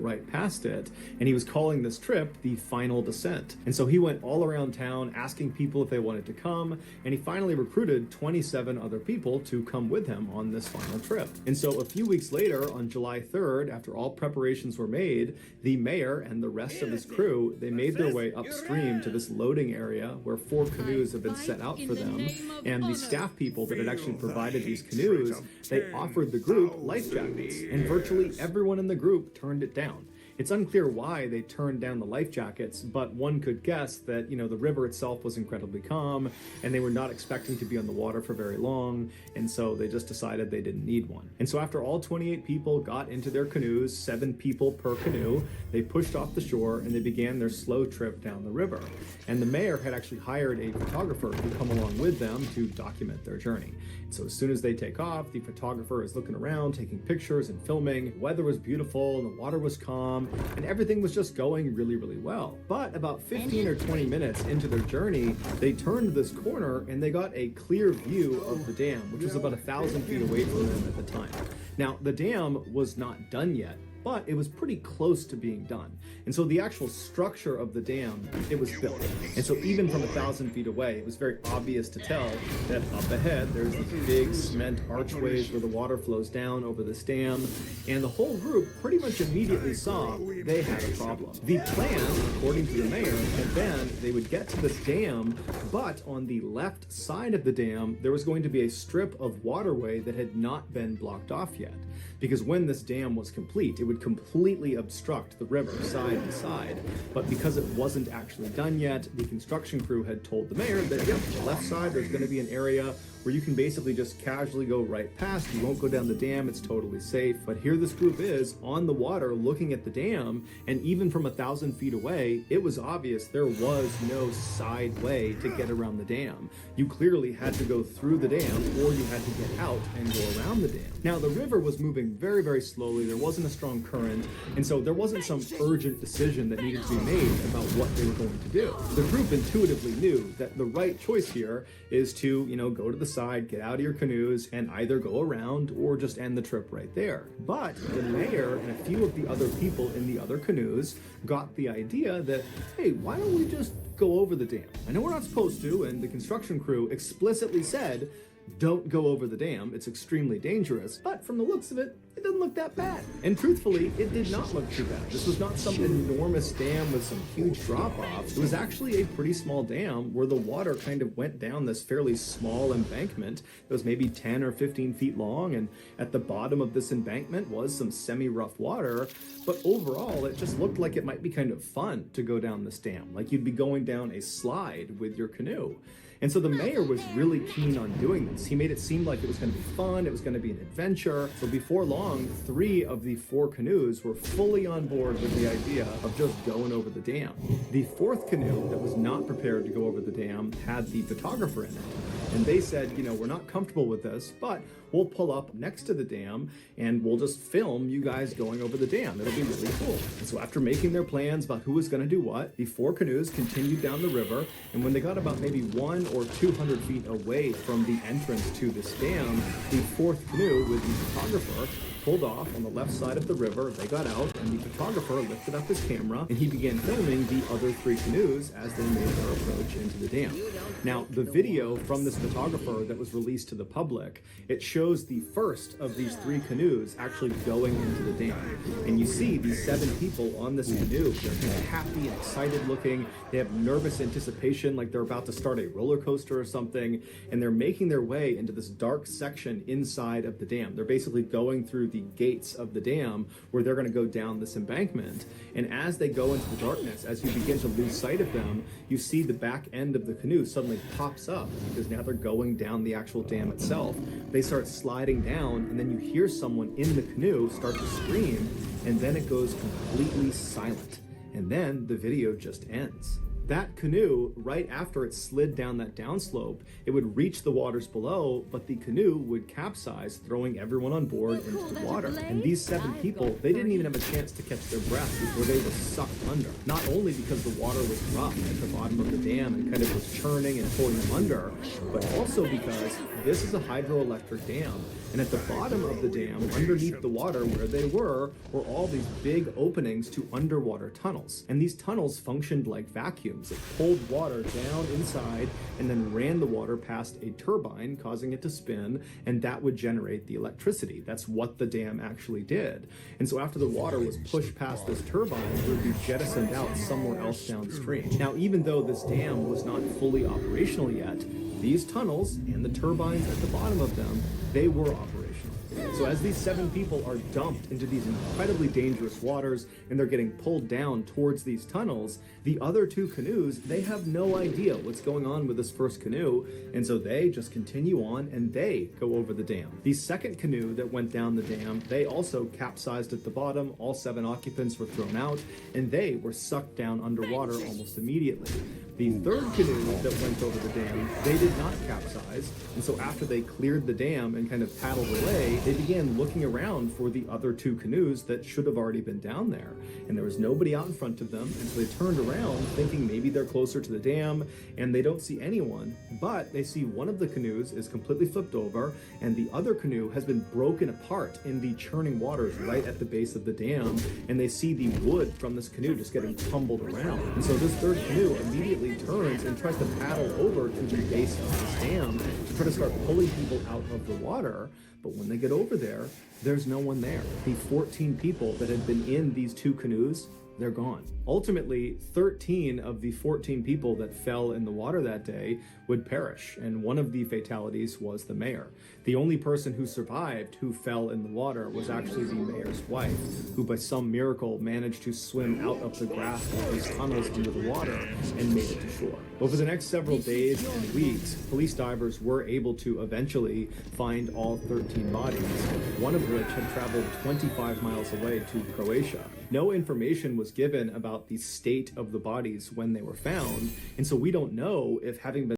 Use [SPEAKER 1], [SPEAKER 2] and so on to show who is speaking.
[SPEAKER 1] right past it, and he was calling this trip the final descent. And so he went all around town asking people if they wanted to come, and he finally recruited 27 other people to come with him on this final trip. And so a few weeks later, on July 3rd, after all preparations were made, the mayor and the rest of his crew, they made their way upstream to this loading area where 4 canoes have been set out for them, and the staff people that had actually provided these canoes, they offered the group life jackets, and virtually everyone in the group turned it down. It's unclear why they turned down the life jackets, but one could guess that, the river itself was incredibly calm, and they were not expecting to be on the water for very long, and so they just decided they didn't need one. And so after all 28 people got into their canoes, 7 people per canoe, they pushed off the shore and they began their slow trip down the river. And the mayor had actually hired a photographer to come along with them to document their journey. And so as soon as they take off, the photographer is looking around, taking pictures and filming. The weather was beautiful and the water was calm, and everything was just going really, really well. But about 15 or 20 minutes into their journey, they turned this corner and they got a clear view of the dam, which was about 1,000 feet away from them at the time. Now, the dam was not done yet, but it was pretty close to being done. And so the actual structure of the dam, it was built. And so even from 1,000 feet away, it was very obvious to tell that up ahead, there's these big cement archways where the water flows down over this dam. And the whole group pretty much immediately saw they had a problem. The plan, according to the mayor, had been they would get to this dam, but on the left side of the dam, there was going to be a strip of waterway that had not been blocked off yet. Because when this dam was complete, it would completely obstruct the river side to side. But because it wasn't actually done yet, the construction crew had told the mayor that, yep, the left side, there's going to be an area where you can basically just casually go right past. You won't go down the dam. It's totally safe. But here this group is on the water looking at the dam, and even from 1,000 feet away, it was obvious there was no side way to get around the dam. You clearly had to go through the dam, or you had to get out and go around the dam. Now, the river was moving very, very slowly. There wasn't a strong current, and so there wasn't some urgent decision that needed to be made about what they were going to do. The group intuitively knew that the right choice here is to, go to the side, get out of your canoes, and either go around or just end the trip right there. But the mayor and a few of the other people in the other canoes got the idea that, hey, why don't we just go over the dam? I know we're not supposed to, and the construction crew explicitly said, don't go over the dam, it's extremely dangerous, but from the looks of it, it doesn't look that bad. And truthfully, it did not look too bad. This was not some enormous dam with some huge drop-offs. It was actually a pretty small dam where the water kind of went down this fairly small embankment that was maybe 10 or 15 feet long, and at the bottom of this embankment was some semi-rough water, but overall, it just looked like it might be kind of fun to go down this dam, like you'd be going down a slide with your canoe. And so the mayor was really keen on doing this. He made it seem like it was going to be fun, it was going to be an adventure. So before long, 3 of the 4 canoes were fully on board with the idea of just going over the dam. The 4th canoe that was not prepared to go over the dam had the photographer in it. And they said, we're not comfortable with this, but we'll pull up next to the dam and we'll just film you guys going over the dam. It'll be really cool. And so after making their plans about who was going to do what, the 4 canoes continued down the river. And when they got about maybe 100 or 200 feet away from the entrance to this dam, the 4th canoe with the photographer pulled off on the left side of the river. They got out, and the photographer lifted up his camera, and he began filming the other 3 canoes as they made their approach into the dam. Now, the video from this photographer that was released to the public, it shows the first of these 3 canoes actually going into the dam. And you see these 7 people on this canoe. They're kind of happy and excited looking. They have nervous anticipation, like they're about to start a roller coaster or something, and they're making their way into this dark section inside of the dam. They're basically going through the gates of the dam where they're going to go down this embankment. And as they go into the darkness, as you begin to lose sight of them, you see the back end of the canoe suddenly pops up because now they're going down the actual dam itself. They start sliding down, and then you hear someone in the canoe start to scream, and then it goes completely silent. And then the video just ends. That canoe, right after it slid down that downslope, it would reach the waters below, but the canoe would capsize, throwing everyone on board into the water. And these 7 people, they didn't even have a chance to catch their breath before they were sucked under. Not only because the water was rough at the bottom of the dam and kind of was churning and pulling them under, but also because this is a hydroelectric dam. And at the bottom of the dam, underneath the water where they were all these big openings to underwater tunnels. And these tunnels functioned like vacuums. It pulled water down inside and then ran the water past a turbine, causing it to spin, and that would generate the electricity. That's what the dam actually did. And so after the water was pushed past this turbine, it would be jettisoned out somewhere else downstream. Now, even though this dam was not fully operational yet, these tunnels and the turbines at the bottom of them, they were operational. So as these 7 people are dumped into these incredibly dangerous waters and they're getting pulled down towards these tunnels, the other 2 canoes, they have no idea what's going on with this first canoe, and so they just continue on and they go over the dam. The second canoe that went down the dam, they also capsized at the bottom. All 7 occupants were thrown out and they were sucked down underwater almost immediately. The third canoe that went over the dam, they did not capsize, and so after they cleared the dam and kind of paddled away, they began looking around for the other 2 canoes that should have already been down there. And there was nobody out in front of them, and so they turned around thinking maybe they're closer to the dam, and they don't see anyone, but they see one of the canoes is completely flipped over, and the other canoe has been broken apart in the churning waters right at the base of the dam, and they see the wood from this canoe just getting tumbled around. And so this third canoe immediately turns and tries to paddle over to the base of this dam to try to start pulling people out of the water. But when they get over there, there's no one there. The 14 people that had been in these 2 canoes, they're gone. Ultimately, 13 of the 14 people that fell in the water that day would perish, and one of the fatalities was the mayor. The only person who survived who fell in the water was actually the mayor's wife, who by some miracle managed to swim out of the grasp of these tunnels into the water and made it to shore. Over the next several days and weeks, police divers were able to eventually find all 13 bodies, one of which had traveled 25 miles away to Croatia. No information was given about the state of the bodies when they were found, and so we don't know if, having been